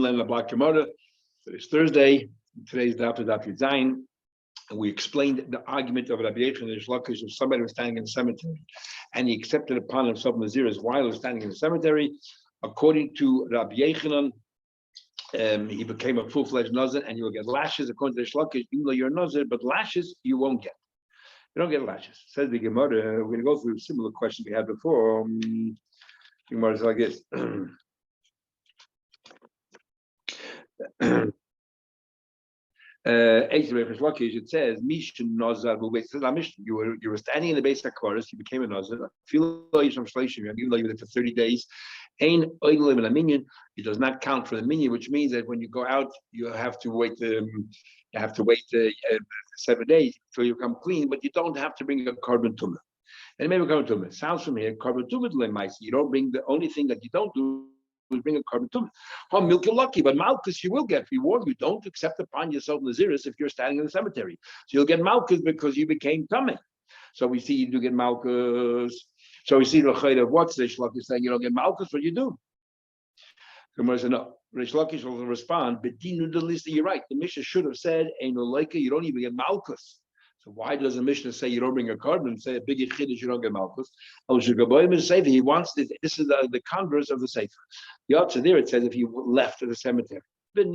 So it's Thursday. Today's Daf is Daf Zayin, and we explained the argument of Rabbi Yechon and Rish Lakish of somebody who was standing in the cemetery, and he accepted upon himself Naziris while he was standing in the cemetery. According to Rabbi Yechon, he became a full-fledged Nazir, and you will get lashes. According to Rish Lakish, even though you're a Nazir, but lashes you won't get. You don't get lashes. Says the Gemara. We're going to go through a similar question we had before. The Gemara is like this. It says Mishin Nazar you were standing in the base of Kvaris, you became a Nazar. Even though you were there for 30 days, it does not count for the minyan, which means that when you go out, you have to wait 7 days until you become clean, but you don't have to bring a carbon tumah. And maybe carbon tumah sounds from here, carbon tumah. You don't bring, the only thing that you don't do is bring a carbon tumah. Milk you're lucky, but malchus you will get reward. You don't accept upon yourself Naziris if you're standing in the cemetery. So you'll get malchus because you became tummy. So we see you do get malchus. So we see the chayda of what's Rish Lakish saying you don't get malchus, what you do? Gemara said no. Rish Lakish will respond, but you're right. The Mishnah should have said, you don't even get malchus. So why does the Mishnah say you don't bring a carbon and say a big chiddush you don't get malchus? He wants this. This is the converse of the sefer. The answer there, it says if you left the cemetery, and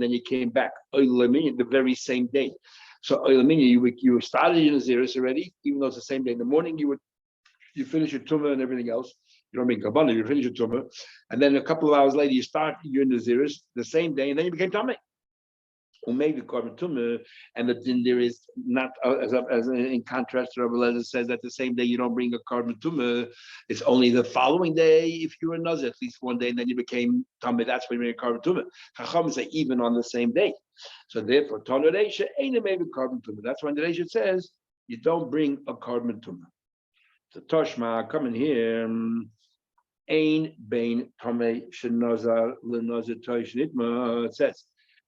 then you came back the very same day. So you started your Naziris already, even though it's the same day. In the morning you finish your tumah and everything else. You don't make kabbalah, you finish your tumah, and then a couple of hours later you start your Naziris the same day, and then you became tamei. Or maybe carbon tumah, and then there is not as in contrast to Rabbi Lezer says that the same day you don't bring a carbon tumah. It's only the following day if you were nazir at least one day, and then you became tamei. That's when you bring a carbon tumah. Chacham say even on the same day. So therefore, Tana Reisha ain't maybe carbon tumah. That's when the Reisha says you don't bring a carbon tumah. So Toshma coming here. Ein bein tamei shenazar lenazir toish nitma. It says.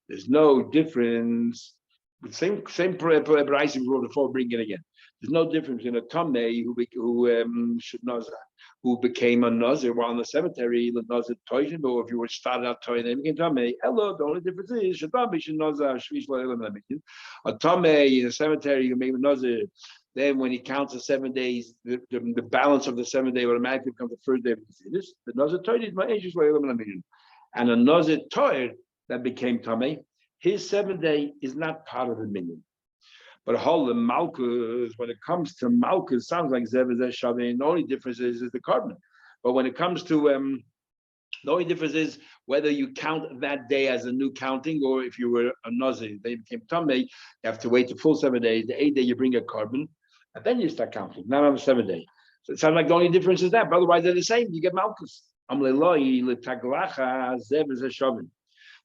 There's no difference. Same price we wrote before. Bring it again. There's no difference in a tamei who became a nazir while in the cemetery. The nazir toishin, or if you were started out toishin and became tamei. Hello, the only difference is a tamei in the cemetery. You made a nazir. Then when he counts the 7 days, the balance of the 7 day automatically becomes the first day of the Siddur. The nazir toishin is my age and a nazir toir that became tamei, his 7 day is not part of the minyan. But whole malchus, when it comes to malchus, sounds like zev is shavin. The only difference is the carbon. But when it comes to the only difference is whether you count that day as a new counting, or if you were a nazir, they became tamei, you have to wait the full 7 days. The 8th day you bring a carbon, and then you start counting. Not on the 7th day. So it sounds like the only difference is that. But otherwise, they're the same. You get malchus.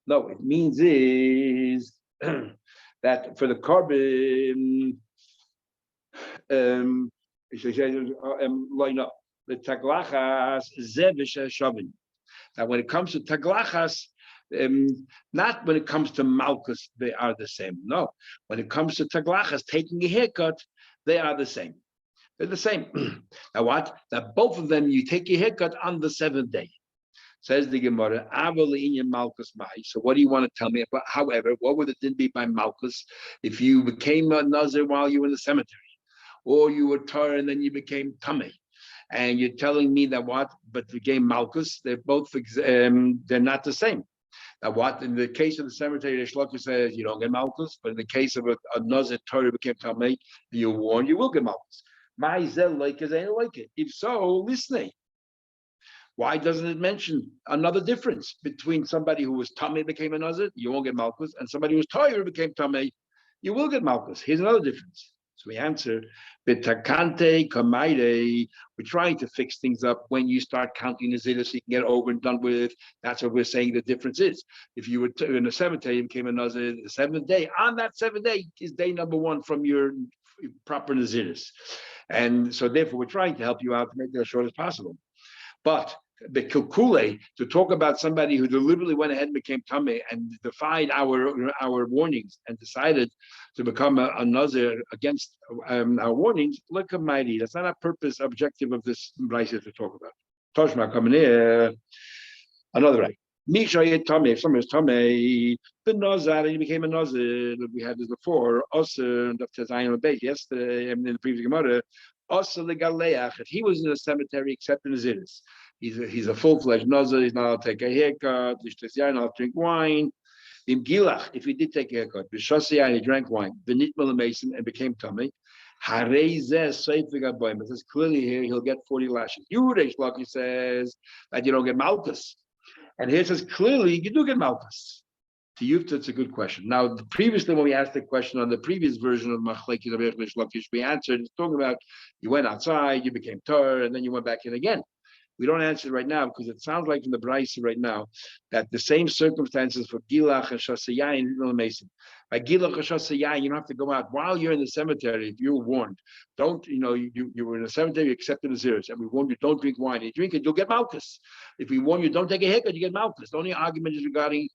No, it means is that for the carbon, line up the taglachas zevish shavin. Now, when it comes to taglachas, not when it comes to malchus, they are the same. No, when it comes to taglachas, taking a haircut, they are the same. They're the same. Now, what? That both of them, you take your haircut on the 7th day. Says the Gemara, Malchus Mai. So what do you want to tell me about? However, what would it be by Malchus if you became a Nazir while you were in the cemetery? Or you were Torah and then you became Tamei? And you're telling me that what? But the game Malchus, they're both, they're not the same. Now what? In the case of the cemetery, the Shlokah says you don't get Malchus, but in the case of a Nazir Torah became Tamei, you warn you will get Malchus. My zel like is ain't like it. If so, listen. Why doesn't it mention another difference between somebody who was tamei became a nazir, you won't get malchus, and somebody who was toyer became tamei, you will get malchus? Here's another difference. So we answer, "Betakante kamaide." We're trying to fix things up when you start counting the zillah so you can get over and done with. That's what we're saying the difference is. If you were in a cemetery and became a nazir, the 7th day, on that 7th day is day number 1 from your proper naziris. And so therefore we're trying to help you out to make that as short as possible. But the kilkule, to talk about somebody who deliberately went ahead and became tamei and defied our warnings and decided to become a nazir against our warnings, look at mighty. That's not a purpose objective of this brayso to talk about. Toshma coming here, another right. Misha Tame, if someone is Tame, the Nazar, he became a Nazir. We had this before. Also, Dr. Zion Beit yesterday, in the previous Gemara. Also, the Galeach, if he was in a cemetery except in Aziris. He's a full-fledged Nazir. He's not allowed to take a haircut. He's not allowed to drink wine. In Gilach, if he did take a haircut, B'Shasiyah, he drank wine. The Nitmal Mason and became Tame. It says clearly here he'll get 40 lashes. Yuresh Lucky says that you don't get Malchus. And here it says clearly you do get Malchus. To you, that's a good question. Now, previously when we asked the question on the previous version of Machlekes Reish Lakish, we answered, it's talking about you went outside, you became Torah, and then you went back in again. We don't answer it right now because it sounds like in the Braisa right now that the same circumstances for Gilach and Shasayayin and Mason. By Gilach and Shasayayin, you don't have to go out while you're in the cemetery. If you were warned, don't, you were in the cemetery, you accepted the Ziris, and we warned you, don't drink wine. You drink it, you'll get Malchus. If we warn you, don't take a haircut, you get Malchus. The only argument is regarding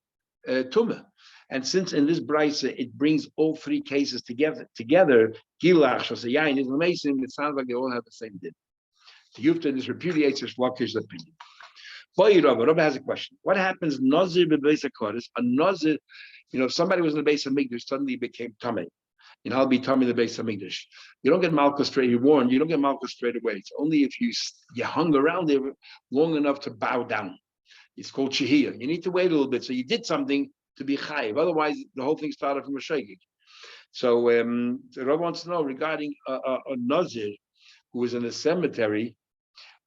Tumah. And since in this Braisa, it brings all three cases together, Gilach, Shasayayin, and Mason, it sounds like they all have the same din. Yufta this repudiates Reish Lakish's opinion. Rabbi has a question. What happens Nazir b'beis HaKodesh? A Nazir, if somebody was in the base of Mikdash, suddenly became Tameh. I'll be Tameh in the base of Mikdash. You don't get Malchus straight. You're warned. You don't get Malchus straight away. It's only if you hung around there long enough to bow down. It's called Shehiyah. You need to wait a little bit. So you did something to be chayiv. Otherwise, the whole thing started from a shegig. So the Rabbi wants to know regarding a Nazir who was in the cemetery.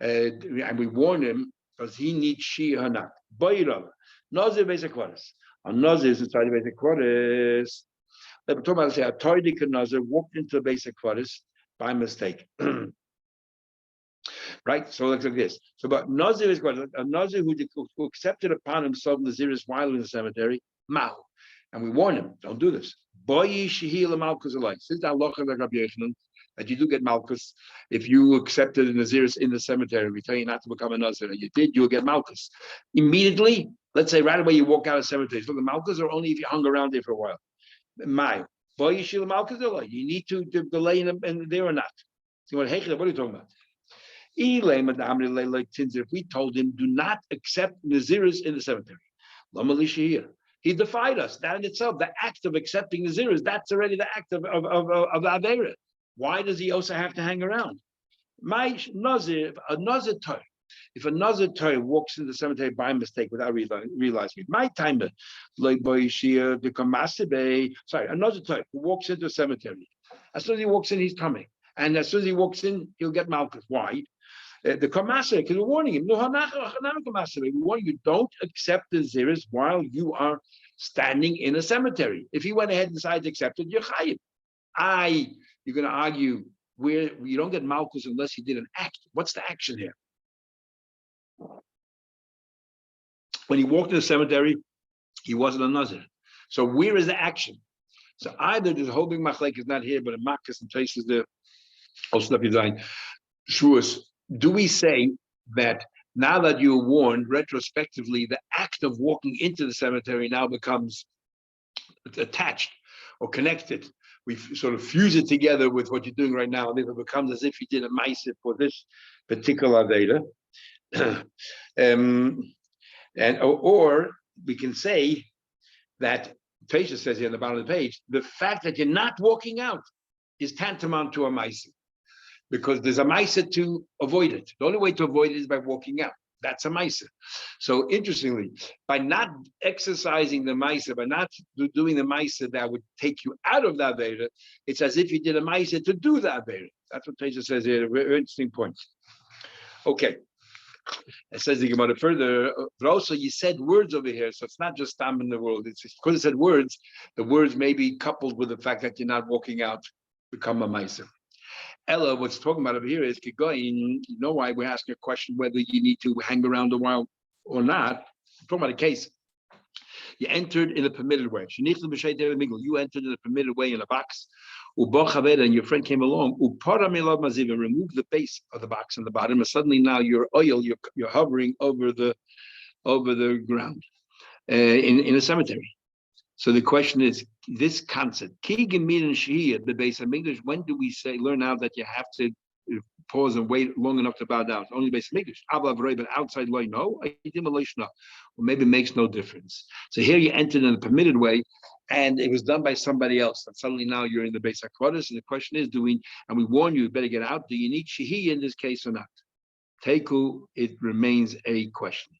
And we warn him because he needs Shia Hanak. Bayrav, Nazir Beis HaKodesh. A Nazir is inside the Beis HaKodesh. We're talking about, say, a Toidik Nazir walked into the Beis HaKodesh by mistake. Right? So it looks like this. So, but Nazir is a Nazir who accepted upon himself the Ziris while in the cemetery, Mao. And we warn him, don't do this. Boyi Shehil Malchus alike. This is the halacha of Rabbi Yochanan, that you do get Malchus. If you accepted a Naziris in the cemetery, we tell you not to become a Nazir, and you did, you'll get Malchus. Immediately, let's say right away you walk out of the cemetery. So the Malchus or only if you hung around there for a while. My boy, you Malchus, you need to delay in there or not. So what are you talking about? If we told him, do not accept Naziris in the cemetery. He defied us. That in itself, the act of accepting Naziris, that's already the act of the Aveira. Why does he also have to hang around? My Nazir, a Nazir Torah. If a Nazir Torah walks into the cemetery by mistake without realizing it, my time, a Nazir Torah who walks into a cemetery. As soon as he walks in, he's coming. And as soon as he walks in, he'll get Malchus. Why? The Kamasa, because we're warning him. We warn you, don't accept the Ziris while you are standing in a cemetery. If he went ahead and decided to accept it, you're chayiv. You're going to argue where you don't get Malchus unless he did an act. What's the action here? When he walked in the cemetery, he wasn't a Nazir. So where is the action? So either there's a whole big machlek is not here, but in Makkah and places there, also design. Do we say that now that you were warned, retrospectively, the act of walking into the cemetery now becomes attached or connected? We sort of fuse it together with what you're doing right now, and it becomes as if you did a ma'aseh for this particular Aveda. Or we can say that, Pesha says here on the bottom of the page, the fact that you're not walking out is tantamount to a ma'aseh, because there's a ma'aseh to avoid it. The only way to avoid it is by walking out. That's a ma'aseh. So interestingly, by not exercising the ma'aseh, by not doing the ma'aseh that would take you out of the Avera, it's as if you did a ma'aseh to do the Avera. That's what Pesha says here. A very interesting point. Okay. It says the Gemara further, but also you said words over here, so it's not just Tam in the world. It's because it said words, the words may be coupled with the fact that you're not walking out, become a ma'aseh. Ella, what's talking about over here is you know why we're asking a question whether you need to hang around a while or not. I'm talking about a case. You entered in a permitted way. You entered in a permitted way in a box. And your friend came along. Remove the base of the box on the bottom, and suddenly now you're hovering over the ground in a cemetery. So the question is this concept. When do we learn out that you have to pause and wait long enough to bow down. It's only base mikdash. But outside loy, no. Or maybe it makes no difference. So here you entered in a permitted way, and it was done by somebody else. And suddenly now you're in the base hakvadas, and the question is, we warn you, you better get out. Do you need shehi in this case or not? Teku, it remains a question.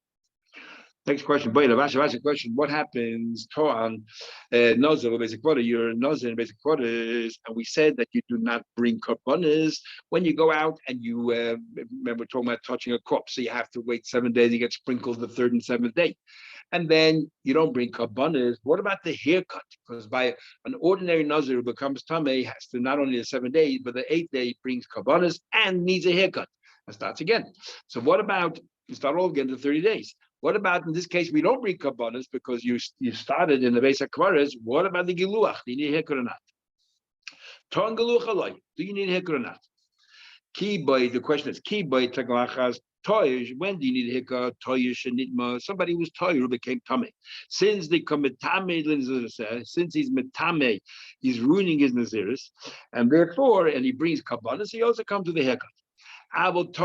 Next question, question. What happens Toan Nazir basic quarter? You're Nazir in basic quarters, and we said that you do not bring korbanos when you go out and you remember talking about touching a corpse. So you have to wait 7 days, you get sprinkled the third and seventh day. And then you don't bring korbanos. What about the haircut? Because by an ordinary Nazir who becomes tamei has to not only the 7 days, but the 8th day brings korbanos and needs a haircut. And starts again. So what about you start all again to 30 days? What about in this case we don't bring korbanos because you started in the base of kvaras? What about the giluach? Do you need a haircut or not? Ton giluach aloi. Do you need a haircut or not? Key boy. The question is key boy taglachas toyish. When do you need a haircut? Toyish and nitma. Somebody who's toy who became tamei. Since they come metame, since he's metame, he's ruining his naziris, and therefore, and he brings korbanos, he also comes to the haircut. But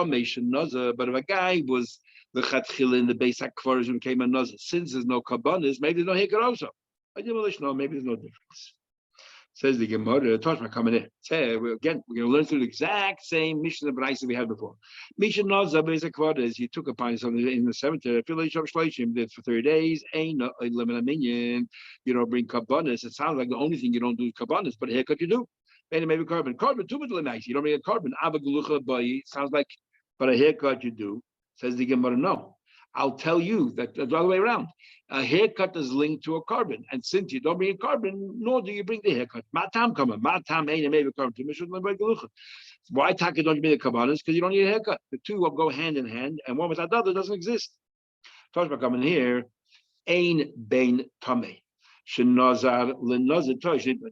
if a guy was the chatchila in the base hakvaras and became a nazir, since there's no kabbanis, maybe there's no hikar also. No, maybe there's no difference. Says the Gemara, Toshma coming in. Say again, we're going to learn through the exact same mission of Braisa we had before. Mission nazir base hakvaras, he took upon something in the cemetery. Did for 30 days. Ain't no minion. You don't bring kabbanis. It sounds like the only thing you don't do is kabbanis, but a haircut you do. Maybe carbon too nice. You don't make a carbon. Sounds like, but a haircut you do. Says the Gemara, no. I'll tell you that the other way around. A haircut is linked to a carbon, and since you don't bring a carbon, nor do you bring the haircut. Matam come. Matam ain't maybe carbon. Why taka don't you bring the carbonas? Because you don't need a haircut. The two will go hand in hand, and one without the other doesn't exist. Toshba coming here. Ain bain tamei. But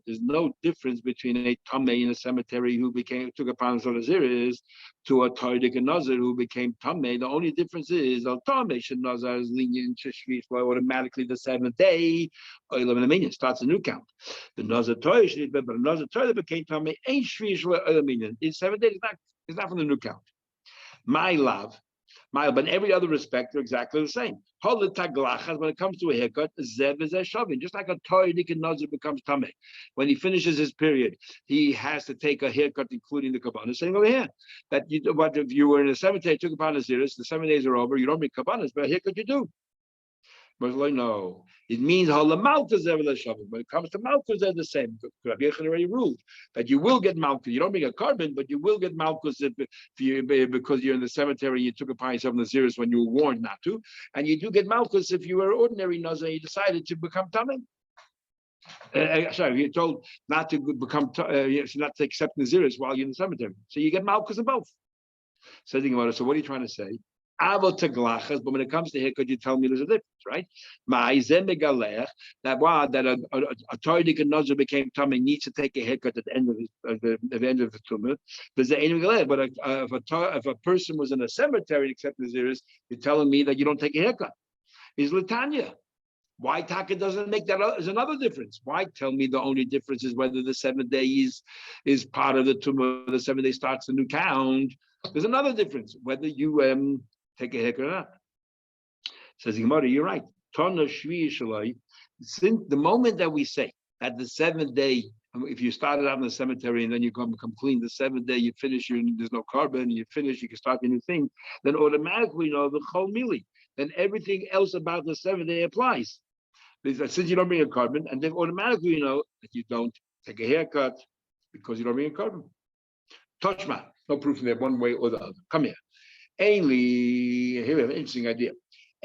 there's no difference between a tamei in a cemetery who took upon Naziris to a Tardik and Nazir who became tamei. The only difference is al tamei Nazar is lenient to Shvish, automatically the 7th day starts a new count. The Nazir Toish, but Nazir Toish became tamei ain't Shvish in 7 days. It's not from the new count. My love. But in every other respect, they're exactly the same. When it comes to a haircut, just like a Toidik and Nazir becomes tamei. When he finishes his period, he has to take a haircut, including the kabbalah. Saying over here that what if you were in a cemetery, took upon Naziris, the 7 days are over, you don't make kabbalas, but a haircut you do. But like, no, it means when it comes to malchus, they're the same. Rabbi Yechon already ruled that you will get malchus. You don't make a carbon, but you will get malchus because you're in the cemetery and you took upon yourself Naziris when you were warned not to, and you do get malchus if you were ordinary nazir and you decided to become tamei. Sorry, you're told not to become not to accept Naziris while you're in the cemetery, so you get malchus in both. So what are you trying to say? But when it comes to haircut, you tell me there's a difference, right? That a Tordik and Nazir became tamei needs to take a haircut at the end of the tumah. But if a person was in a cemetery except Naziris, you're telling me that you don't take a haircut. Is Latanya. Why Taka doesn't make that is another difference. Why tell me the only difference is whether the 7th day is part of the tumah, the 7th day starts the new count. There's another difference, whether you take a haircut or not. Says Gemara, you're right. Since the moment that we say that the 7th day, if you started out in the cemetery and then you become clean, the 7th day you finish, there's no carbon, you finish, you can start a new thing, then automatically you know the chol mili. Then everything else about the 7th day applies. Since you don't bring a carbon, and then automatically you know that you don't take a haircut because you don't bring a carbon. Touchma, no proof in there one way or the other. Come here. Ainly, here we have an interesting idea.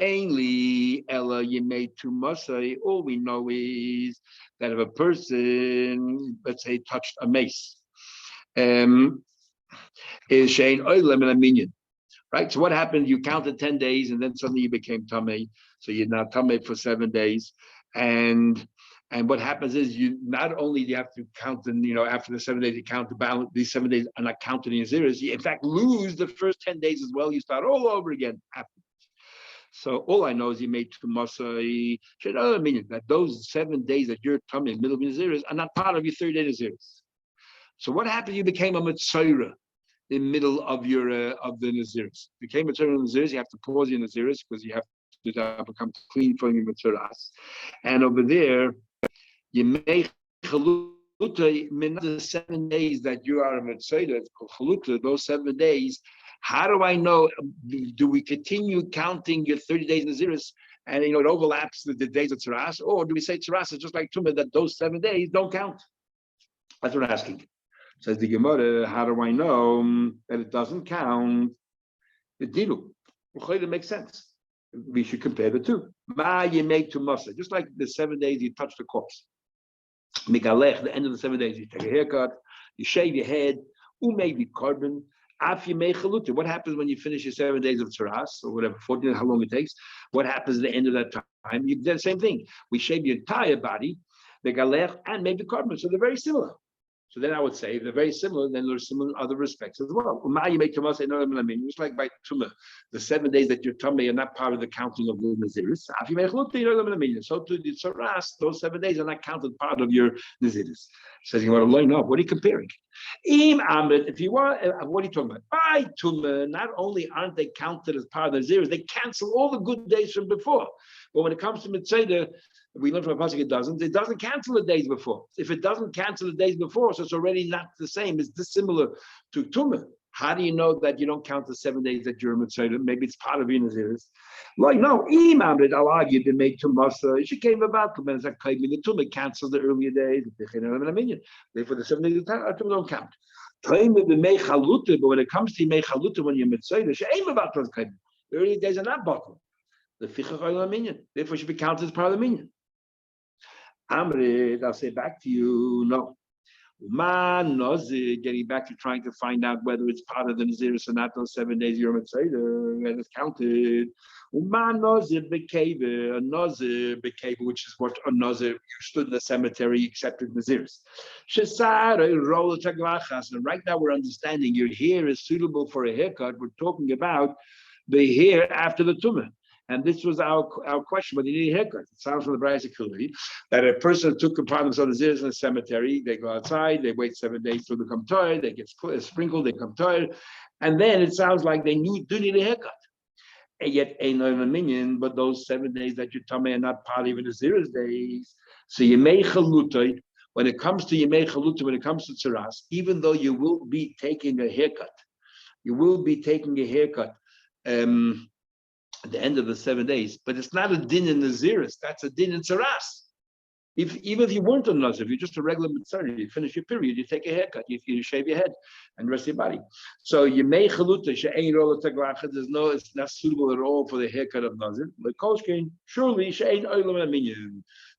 Ainly, Ella, you made to Masai. All we know is that if a person, let's say, touched a mace, is Shane Oilem and a minion. Right? So what happened? You counted 10 days and then suddenly you became tamei. So you're now tamei for 7 days. And what happens is you not only do you have to count, and after the 7 days you count the balance. These 7 days are not counted in zeros. You in fact lose the first 10 days as well. You start all over again afterwards. So all I know is you made Masai. Meaning that those 7 days that you're tamei in the middle of your zeros are not part of your 30 days zeros. So what happened? You became a mitzayra. in the middle of your of the Naziris. If you came to Naziris, you have to pause your Naziris because you have to become clean from your Matzuras. And over there, you make chaluta the 7 days that you are a Mitzvah, it's called chaluta, those 7 days. How do I know? Do we continue counting your 30 days Naziris and it overlaps the days of Tzaras? Or do we say Tzaras is just like Tumah, that those 7 days don't count? That's what I'm asking. Says the Gemara, how do I know that it doesn't count? The Dilu. It makes sense. We should compare the two. Ma you make to Masa. Just like the 7 days you touch the corpse. Migalech, the end of the 7 days, you take a haircut, you shave your head, maybe carbon. What happens when you finish your 7 days of Tzaras, or whatever, 14, how long it takes? What happens at the end of that time? You do the same thing. We shave your entire body, Migalech, and maybe carbon. So they're very similar. So then I would say if they're very similar, then they're similar in other respects as well. Just like by Tumah, the 7 days that you're tummy are not part of the counting of the Naziris. So to the Tzaras, those 7 days are not counted part of your Naziris. Says you want to line up. What are you comparing? If you want, what are you talking about? By Tumah, not only aren't they counted as part of the Naziris, they cancel all the good days from before. But when it comes to Mitzvah, we learned from a pasuk it doesn't cancel the days before. If it doesn't cancel the days before, so it's already not the same. It's dissimilar to Tumah. How do you know that you don't count the 7 days that you're a Mitzvah? Maybe it's part of your Naziris. Like, no, I'll argue to make Tumah. She came about the Tumah cancels the earlier days. Therefore, the 7 days of Tumah don't count. But when it comes to Mechaluta, when you're Mitzvah, she ain't about those the earlier days are not bottled. Therefore, should be counted as part of the minyan. Amrit, I'll say back to you, no. Getting back to trying to find out whether it's part of the Naziris or not, those 7 days you're Mitzvah, and it's counted. Nazir Bekeva, which is what a Nazir, you stood in the cemetery, accepted Naziris. And right now we're understanding your hair is suitable for a haircut. We're talking about the hair after the Tumah. And this was our question, but you need a haircut. It sounds from the Brisa clearly that a person took upon themselves in the cemetery, they go outside, they wait 7 days to become tired, they get sprinkled, they become tired, and then it sounds like they do need a haircut. And yet, ain't no minion, but those 7 days that you tell me are not part of the Naziris days. So you may chalutai, when it comes to Yemei Chaluta, when it comes to Tzaras, even though you will be taking a haircut, at the end of the 7 days, but it's not a din in Naziris, that's a din in Tzaras. Even if you weren't a Nazir, if you're just a regular Mitzvah, you finish your period, you take a haircut, you shave your head and the rest of your body. So you may chaluta, it's not suitable at all for the haircut of Nazir. But surely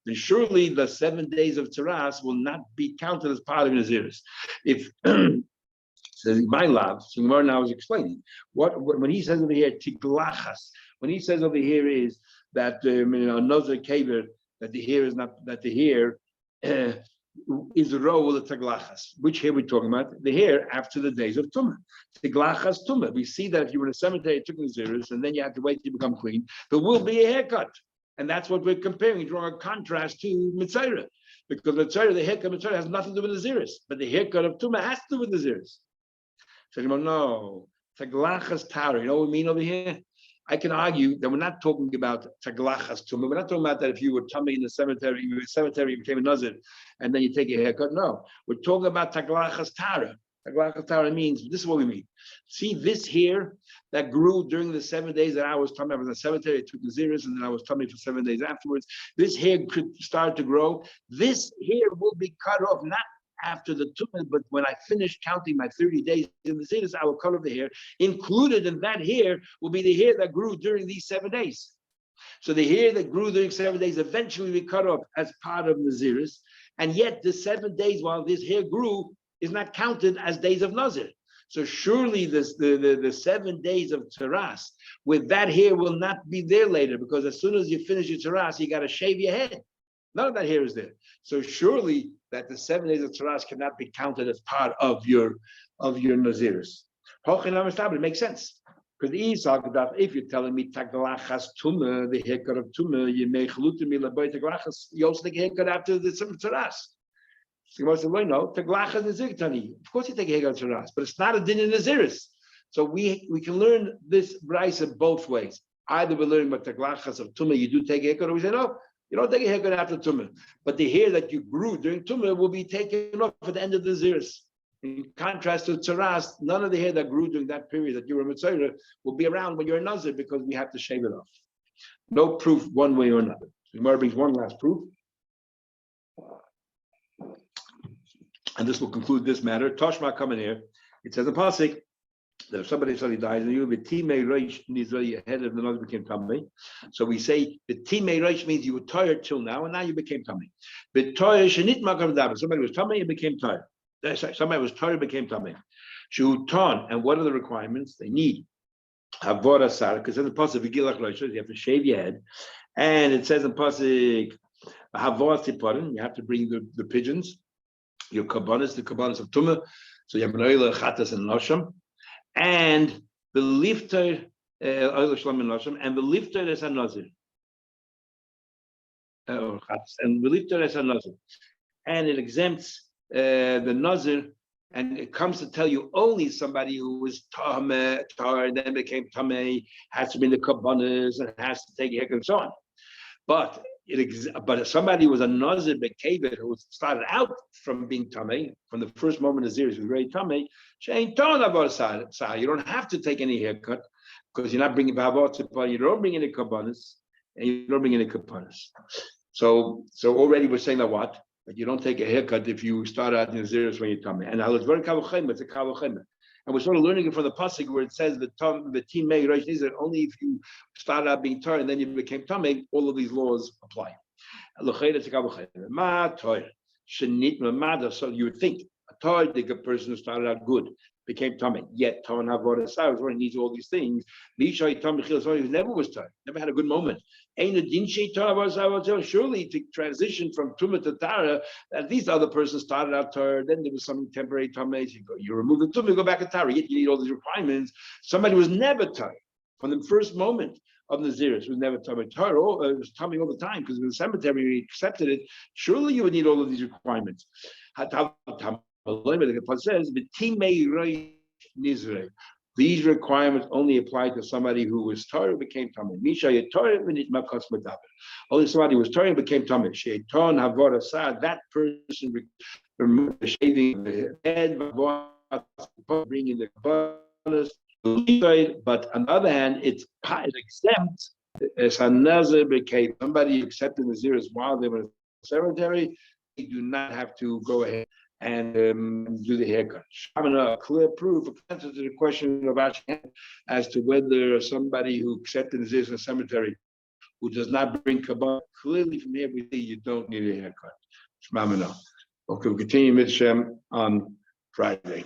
then surely the 7 days of Tzaras will not be counted as part of Naziris. If says my love, so Gemara now is explaining when he says over here tiglachas. When he says over here is that Nazir Kaver, that the hair is not, that the hair is the role of the taglachas. Which hair we're talking about? The hair after the days of Tumah. Taglachas Tumah. We see that if you were in a cemetery, took Naziris, and then you have to wait to become clean, there will be a haircut. And that's what we're comparing, drawing a contrast to Mitzvah. Because Mitzvah, the haircut of Mitzvah has nothing to do with Naziris, but the haircut of Tumah has to do with Naziris. So no, taglachas tara. You know what we mean over here? I can argue that we're not talking about taglachas tumah. We're not talking about that if you were tummy in the cemetery, you became a nazir, and then you take a haircut. No, we're talking about taglachas tara. Taglachas tara means, this is what we mean. See this hair that grew during the 7 days that I was tummy. I was in the cemetery, I took the Naziris, and then I was tummy for 7 days afterwards. This hair could start to grow. This hair will be cut off, not after the tumah, but when I finish counting my 30 days in the Naziris, I will cut off the hair. Included in that hair will be the hair that grew during these 7 days. So the hair that grew during 7 days eventually will be cut off as part of Naziris, and yet the 7 days while this hair grew is not counted as days of Nazir. So surely the 7 days of Tzaras with that hair will not be there later, because as soon as you finish your Tzaras, you got to shave your head. None of that hair is there. So surely that the 7 days of Tzaras cannot be counted as part of your Naziris. It makes sense. Because if you're telling me taglachas tumah, the haircut of tumah, you may chaluta mi laboy taglachas, you also take a haircut after the Tzaras. So Gemara said, no, Taglachas Nazir Tani. Of course you take a haircut Tzaras, but it's not a din in Naziris. So we can learn this brisa both ways. Either we learn about Taglachas of Tumah, you do take a haircut, or we say, no, you don't take a haircut after Tumah. But the hair that you grew during Tumah will be taken off at the end of the Naziris. In contrast to Tzaras, none of the hair that grew during that period that you were a Mitzvah will be around when you're a Nazir because we have to shave it off. No proof one way or another. The Gemara brings one last proof. And this will conclude this matter. Toshma coming here. It says in Pasuk that if somebody suddenly dies, and you will be Timei Reish Nizraeli ahead of the Nazir became Tamei. So we say the Timei Reish means you were tired till now, and now you became Tamei. But tired Shenit Makam Daber. Somebody was Tamei and became tired. Sorry, somebody was tired and became Tamei. Shuton, and what are the requirements? They need Havora Sar, because in the Pasuk Vigilach Reish, you have to shave your head. And it says in Pasuk Havora Tiparin, you have to bring the pigeons. Your kabbanis, the kabbanis of Tumah, so you have an oil, chatas, and nosham, and the lifter, oil, shlam, and nosham, and the lifter is a nazir, and the lifter is a nazir, and it exempts the nazir, and it comes to tell you only somebody who was tameh, tar, then became tameh, has to be in the kabbanis, and has to take a haircut and so on. But if somebody was a Nazir Bekavit who started out from being Tamei, from the first moment of Nazir, he was very Tamei, you don't have to take any haircut because you're not bringing Bavot, you don't bring any Kabbanis, and you don't bring any Kabbanis. So already we're saying that what? That you don't take a haircut if you start out in Nazir when you're Tamei. And it's very Kavachem, it's a Kavachem. And we're sort of learning it from the pasuk where it says the Timei Reish Nizraeli, only if you start out being tar and then you became Tamei, all of these laws apply. So you would think a tar, a person who started out good became Tamei, yet tar and avodah sarah needs all these things. He never was tar, never had a good moment. Surely to transition from Tumah to Tara, at least the other person started out Tara, then there was some temporary Tamei. You remove the Tumah, you go back to Tara, yet you need all these requirements. Somebody was never Tara from the first moment of Naziris, was never Tamei. Tara was Tamei all the time because in the cemetery we accepted it. Surely you would need all of these requirements. The says, these requirements only apply to somebody who was Torah became Tamei. Only somebody who was Torah became Tamei. That person removed the shaving of the head, bringing the bonus. But on the other hand, it exempt as a Nazir became somebody accepted Naziris while they were in the cemetery. They do not have to go ahead and do the haircut. A clear proof, answer to the question of Ashen as to whether somebody who accepted Naziris in the cemetery who does not bring kabbalah, clearly from here we see you don't need a haircut. Okay, we'll continue Mitzvah on Friday.